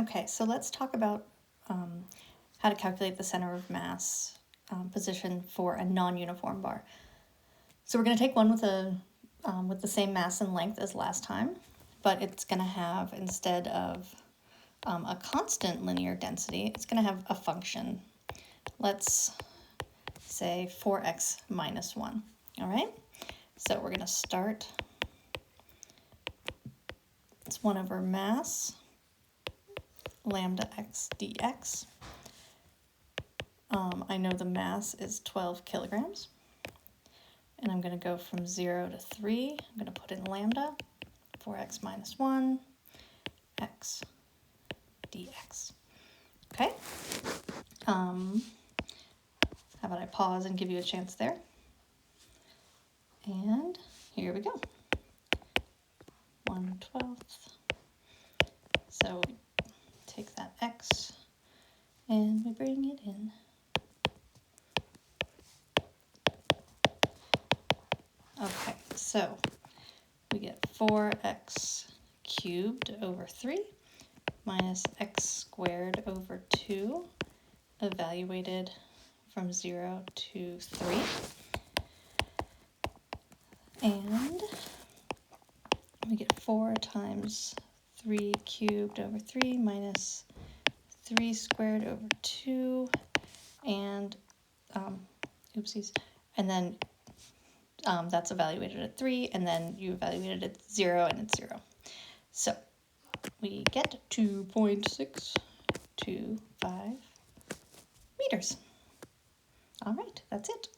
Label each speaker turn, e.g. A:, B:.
A: Okay, so let's talk about how to calculate the center of mass position for a non-uniform bar. So we're going to take one with the same mass and length as last time, but it's going to have, instead of a constant linear density, it's going to have a function. Let's say 4x minus 1. All right, so we're going to start. It's 1 over mass lambda x dx. I know the mass is 12 kilograms. And I'm going to go from 0 to 3. I'm going to put in lambda, 4x minus 1, x dx. Okay? How about I pause and give you a chance there? And here we go. 1/12. So we take that x and we bring it in. Okay, so we get 4x cubed over 3 minus x squared over 2, evaluated from 0 to 3. And we get 4 times 3 cubed over 3 minus 3 squared over 2, and oopsies, and then that's evaluated at 3, and then you evaluated at 0, and it's 0. So we get 2.625 meters. All right, that's it.